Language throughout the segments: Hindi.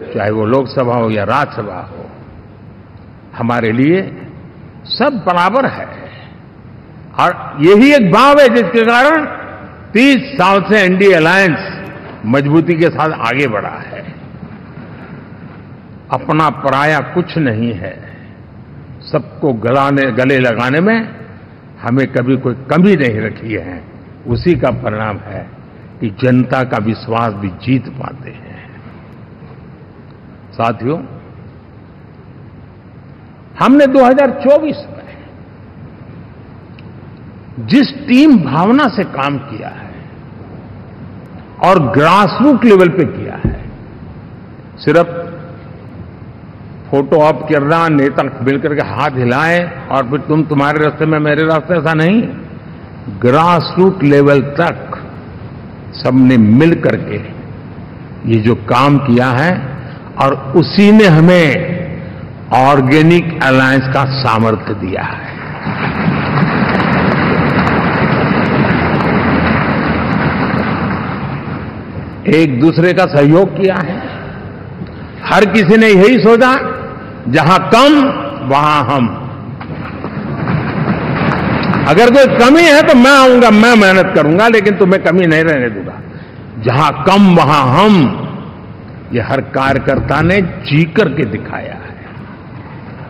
चाहे वो लोकसभा हो या राज्यसभा हो, हमारे लिए सब बराबर है। और यही एक भाव है जिसके कारण 30 साल से एनडीए अलायंस मजबूती के साथ आगे बढ़ा है। अपना पराया कुछ नहीं है। सबको गले लगाने में हमें कभी कोई कमी नहीं रखी है। उसी का परिणाम है कि जनता का विश्वास भी जीत पाते हैं। साथियों, हमने 2024 में जिस टीम भावना से काम किया है और ग्रासरूट लेवल पे किया है, सिर्फ फोटो ऑप करना, नेता मिलकर के हाथ हिलाएं और फिर तुम्हारे रास्ते में मेरे रास्ते, ऐसा नहीं। ग्रासरूट लेवल तक सबने मिल करके ये जो काम किया है और उसी ने हमें ऑर्गेनिक अलायंस का सामर्थ्य दिया है। एक दूसरे का सहयोग किया है। हर किसी ने यही सोचा, जहां कम वहां हम। अगर कोई कमी है तो मैं आऊंगा, मैं मेहनत करूंगा, लेकिन तुम्हें कमी नहीं रहने दूंगा। जहां कम वहां हम, ये हर कार्यकर्ता ने जी करके दिखाया है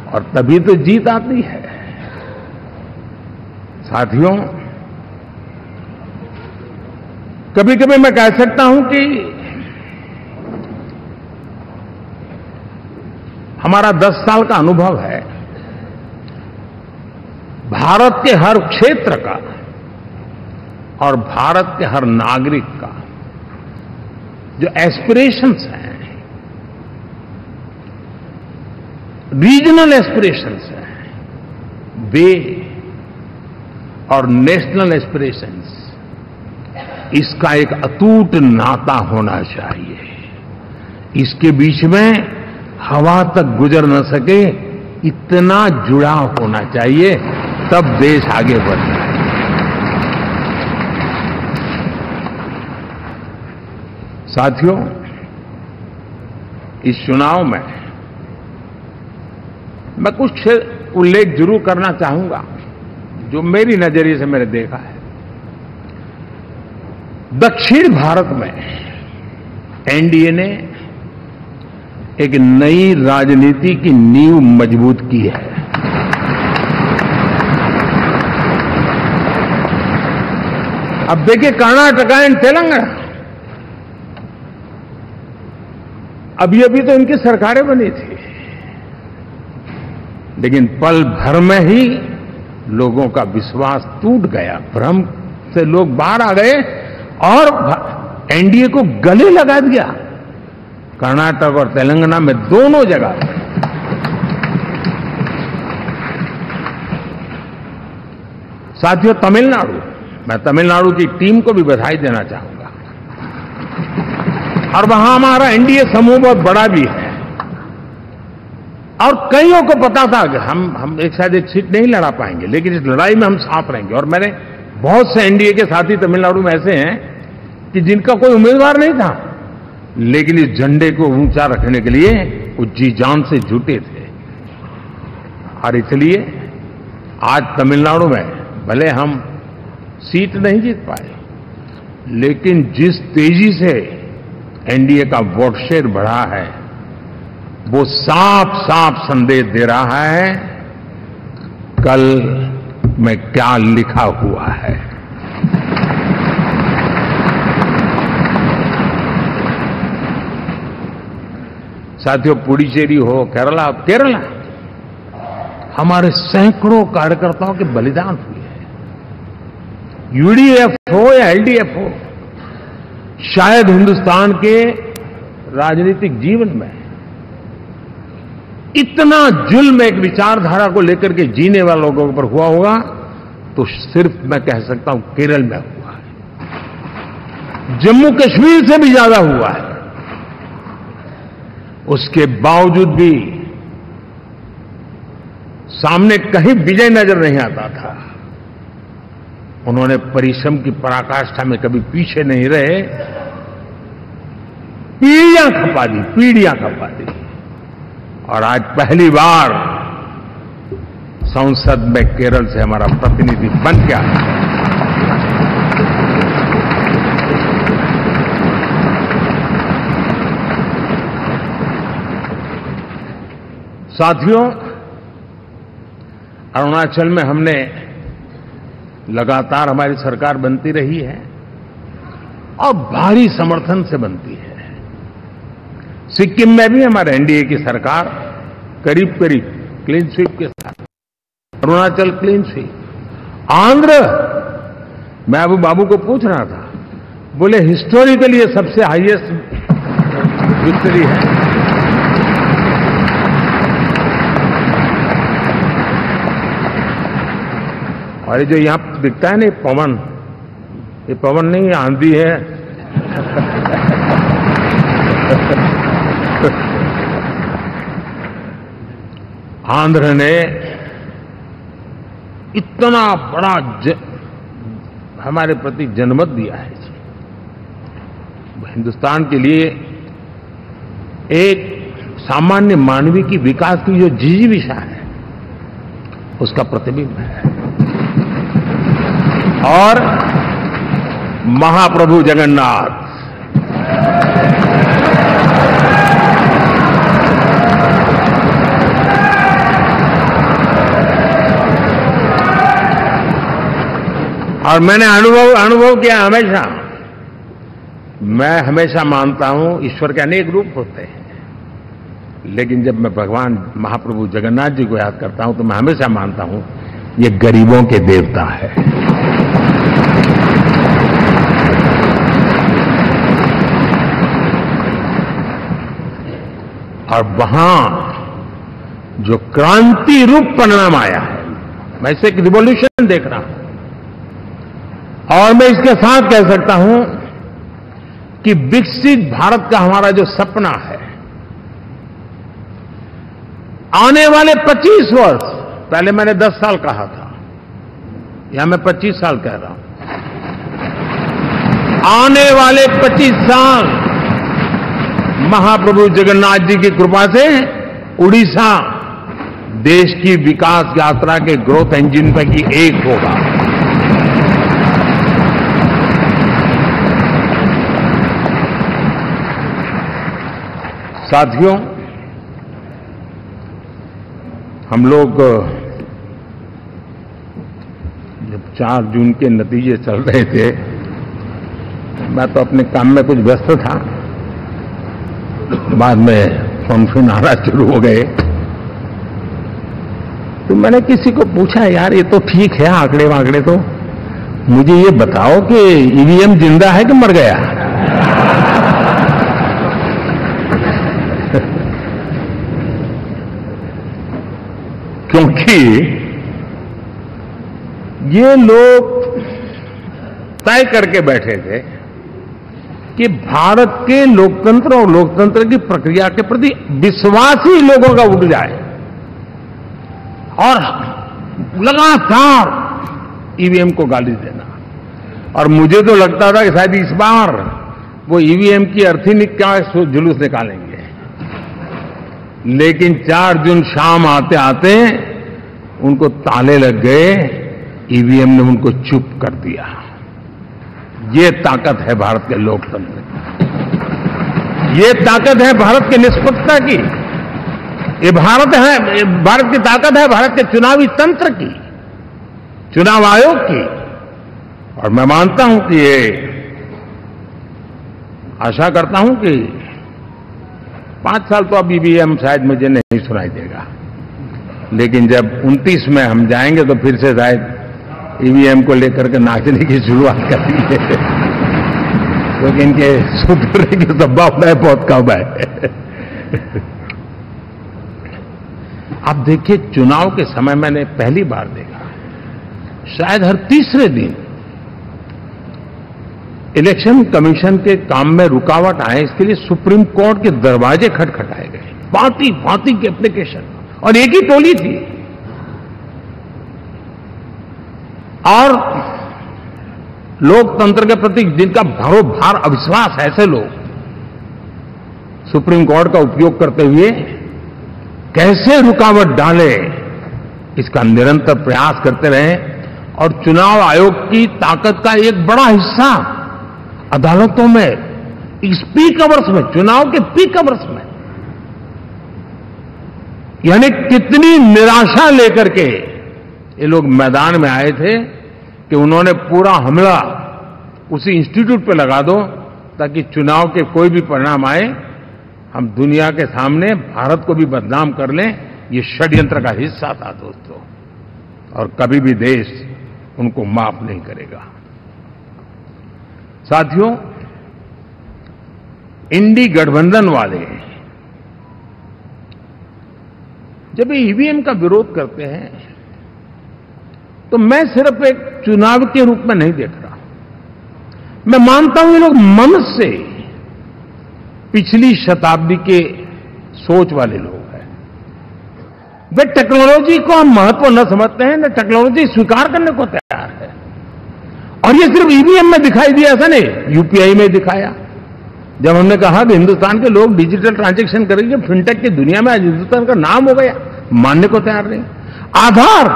और तभी तो जीत आती है। साथियों, कभी कभी मैं कह सकता हूं कि हमारा 10 साल का अनुभव है भारत के हर क्षेत्र का और भारत के हर नागरिक का जो एस्पिरेशंस हैं, रीजनल एस्पिरेशंस हैं, वे और नेशनल एस्पिरेशंस, इसका एक अटूट नाता होना चाहिए। इसके बीच में हवा तक गुजर न सके, इतना जुड़ाव होना चाहिए, तब देश आगे बढ़ता है। साथियों, इस चुनाव में मैं कुछ उल्लेख जरूर करना चाहूंगा जो मेरी नजरिए से मैंने देखा है। दक्षिण भारत में एनडीए ने एक नई राजनीति की नींव मजबूत की है। अब देखिए, कर्नाटका एंड तेलंगाना, अभी तो इनकी सरकारें बनी थी, लेकिन पल भर में ही लोगों का विश्वास टूट गया, भ्रम से लोग बाहर आ गए और एनडीए को गले लगा दिया। कर्नाटक और तेलंगाना में दोनों जगह साथियों, तमिलनाडु, मैं तमिलनाडु की टीम को भी बधाई देना चाहूंगा। और वहां हमारा एनडीए समूह बहुत बड़ा भी है और कईयों को पता था कि हम एक शायद एक सीट नहीं लड़ा पाएंगे, लेकिन इस लड़ाई में हम साथ रहेंगे। और मैंने बहुत से एनडीए के साथी तमिलनाडु में ऐसे हैं कि जिनका कोई उम्मीदवार नहीं था, लेकिन इस झंडे को ऊंचा रखने के लिए वो जी जान से जुटे थे। और इसलिए आज तमिलनाडु में भले हम सीट नहीं जीत पाए, लेकिन जिस तेजी से एनडीए का वोट शेयर बढ़ा है, वो साफ साफ संदेश दे रहा है कल में क्या लिखा हुआ है। साथियों, पुडुचेरी हो, केरला, हमारे सैकड़ों कार्यकर्ताओं के बलिदान हुए हैं। यूडीएफ हो या एलडीएफ हो, शायद हिंदुस्तान के राजनीतिक जीवन में इतना जुल्म एक विचारधारा को लेकर के जीने वाले लोगों पर हुआ होगा तो सिर्फ मैं कह सकता हूं केरल में हुआ है। जम्मू कश्मीर से भी ज्यादा हुआ है। उसके बावजूद भी सामने कहीं विजय नजर नहीं आता था। उन्होंने परिश्रम की पराकाष्ठा में कभी पीछे नहीं रहे, पीढ़ियां खपा दी। और आज पहली बार संसद में केरल से हमारा प्रतिनिधि बन के आया। साथियों, अरुणाचल में हमने लगातार हमारी सरकार बनती रही है और भारी समर्थन से बनती है। सिक्किम में भी हमारे एनडीए की सरकार करीब करीब क्लीन स्वीप के साथ, अरुणाचल क्लीन स्वीप। आंध्र, मैं अबू बाबू को पूछ रहा था, बोले हिस्टोरिकली ये सबसे हाईएस्ट विक्ट्री है। और ये जो यहां दिखता है ना पवन, ये पवन नहीं, आंधी है। आंध्र ने इतना बड़ा हमारे प्रति जनमत दिया है। हिंदुस्तान के लिए एक सामान्य मानवी की विकास की जो जिजीविषा है उसका प्रतिबिंब है। और महाप्रभु जगन्नाथ और मैंने अनुभव किया हमेशा। मैं हमेशा मानता हूं ईश्वर के अनेक रूप होते हैं, लेकिन जब मैं भगवान महाप्रभु जगन्नाथ जी को याद करता हूं तो मैं हमेशा मानता हूं ये गरीबों के देवता है। और वहां जो क्रांति रूप परिणाम आया है, मैं इसे एक रिवॉल्यूशन देख रहा हूं। और मैं इसके साथ कह सकता हूं कि विकसित भारत का हमारा जो सपना है, आने वाले 25 वर्ष, पहले मैंने 10 साल कहा था, यहां मैं 25 साल कह रहा हूं। आने वाले 25 साल महाप्रभु जगन्नाथ जी की कृपा से उड़ीसा देश की विकास यात्रा के ग्रोथ इंजन पैकी एक होगा। साथियों, हम लोग जब 4 जून के नतीजे चल रहे थे, मैं तो अपने काम में कुछ व्यस्त था, बाद में फोन आना शुरू हो गए। तो मैंने किसी को पूछा, यार ये तो ठीक है आंकड़े वांकड़े, तो मुझे ये बताओ कि ईवीएम जिंदा है कि मर गया? क्योंकि ये लोग तय करके बैठे थे कि भारत के लोकतंत्र और लोकतंत्र की प्रक्रिया के प्रति विश्वास ही लोगों का उठ जाए, और लगातार ईवीएम को गाली देना। और मुझे तो लगता था कि शायद इस बार वो ईवीएम की अर्थी का जुलूस निकालेंगे, लेकिन 4 जून शाम आते आते उनको ताले लग गए, ईवीएम ने उनको चुप कर दिया। ये ताकत है भारत के लोकतंत्र की, ये ताकत है भारत की निष्पक्षता की, ये भारत की ताकत है भारत के चुनावी तंत्र की, चुनाव आयोग की। और मैं मानता हूं कि ये, आशा करता हूं कि 5 साल तो अब ईवीएम शायद मुझे नहीं सुनाई देगा, लेकिन जब 29 में हम जाएंगे तो फिर से शायद ईवीएम को लेकर के नाचने की शुरुआत करेंगे, क्योंकि इनके सुधरने की संभावना बहुत कम है। अब देखिए, चुनाव के समय मैंने पहली बार देखा, शायद हर तीसरे दिन इलेक्शन कमीशन के काम में रुकावट आए, इसके लिए सुप्रीम कोर्ट के दरवाजे खटखटाए गए, भांति भांति की एप्लीकेशन, और एक ही टोली थी। और लोकतंत्र के प्रति जिनका भरोभार अविश्वास है, ऐसे लोग सुप्रीम कोर्ट का उपयोग करते हुए कैसे रुकावट डाले, इसका निरंतर प्रयास करते रहे। और चुनाव आयोग की ताकत का एक बड़ा हिस्सा अदालतों में इस पीक आवर्स में, चुनाव के पीक आवर्स में, यानी कितनी निराशा लेकर के ये लोग मैदान में आए थे कि उन्होंने पूरा हमला उसी इंस्टीट्यूट पे लगा दो ताकि चुनाव के कोई भी परिणाम आए हम दुनिया के सामने भारत को भी बदनाम कर लें। ये षड्यंत्र का हिस्सा था दोस्तों, और कभी भी देश उनको माफ नहीं करेगा। साथियों, इंडी गठबंधन वाले जब ईवीएम का विरोध करते हैं तो मैं सिर्फ एक चुनाव के रूप में नहीं देख रहा। मैं मानता हूं ये लोग मन से पिछली शताब्दी के सोच वाले लोग हैं। वे टेक्नोलॉजी को हम महत्व न समझते हैं, न टेक्नोलॉजी स्वीकार करने को तैयार है। और ये सिर्फ ईवीएम में दिखाई दिया, ऐसा नहीं, यूपीआई में दिखाया। जब हमने कहा कि हिंदुस्तान के लोग डिजिटल ट्रांजैक्शन करेंगे, फिनटेक की दुनिया में आज हिंदुस्तान का नाम हो गया, मानने को तैयार नहीं। आधार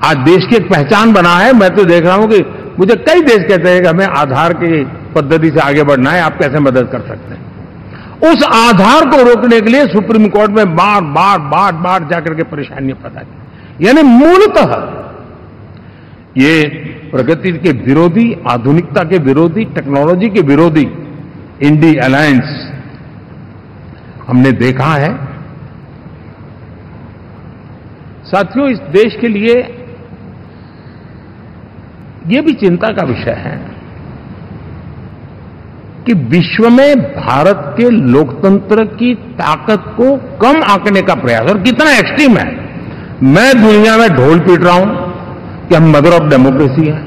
आज देश की एक पहचान बना है। मैं तो देख रहा हूं कि मुझे कई देश कहते हैं कि हमें आधार की पद्धति से आगे बढ़ना है, आप कैसे मदद कर सकते हैं। उस आधार को रोकने के लिए सुप्रीम कोर्ट में बार बार जाकर के परेशानियां पैदा की। यानी मूलतः ये प्रगति के विरोधी, आधुनिकता के विरोधी, टेक्नोलॉजी के विरोधी इंडी अलायंस हमने देखा है। साथियों, इस देश के लिए ये भी चिंता का विषय है कि विश्व में भारत के लोकतंत्र की ताकत को कम आंकने का प्रयास, और कितना एक्सट्रीम है। मैं दुनिया में ढोल पीट रहा हूं कि हम मदर ऑफ डेमोक्रेसी है,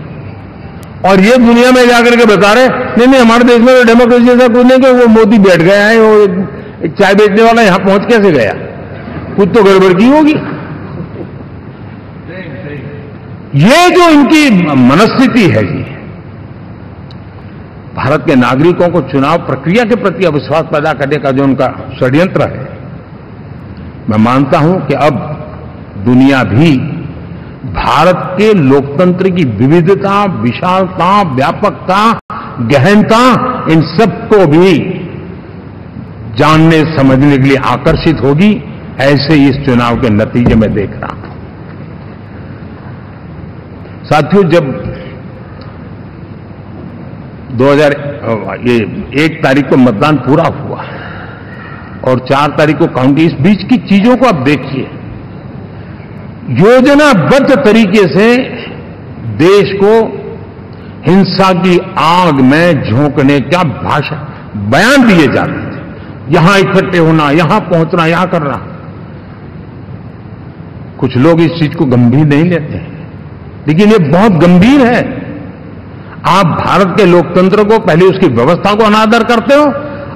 और ये दुनिया में जाकर के बता रहे नहीं हमारे देश में तो डेमोक्रेसी ऐसा कुछ नहीं कि वो मोदी बैठ गया है, वो एक चाय बेचने वाला यहां पहुंच कैसे गया, कुछ तो गड़बड़ की होगी। ये जो इनकी मनस्थिति है जी, भारत के नागरिकों को चुनाव प्रक्रिया के प्रति अविश्वास पैदा करने का जो उनका षड्यंत्र है, मैं मानता हूं कि अब दुनिया भी भारत के लोकतंत्र की विविधता, विशालता, व्यापकता, गहनता, इन सबको भी जानने समझने के लिए आकर्षित होगी। ऐसे इस चुनाव के नतीजे में देख रहा हूं। साथियों, जब 1 तारीख को मतदान पूरा हुआ और 4 तारीख को काउंटिंग, इस बीच की चीजों को आप देखिए। योजनाबद्ध तरीके से देश को हिंसा की आग में झोंकने का बयान दिए जाते थे। यहां इकट्ठे होना, यहां पहुंचना, यहां करना। कुछ लोग इस चीज को गंभीर नहीं लेते हैं, लेकिन ये बहुत गंभीर है। आप भारत के लोकतंत्र को, पहले उसकी व्यवस्था को अनादर करते हो,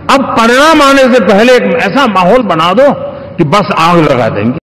अब परिणाम आने से पहले एक ऐसा माहौल बना दो कि बस आग लगा देंगे।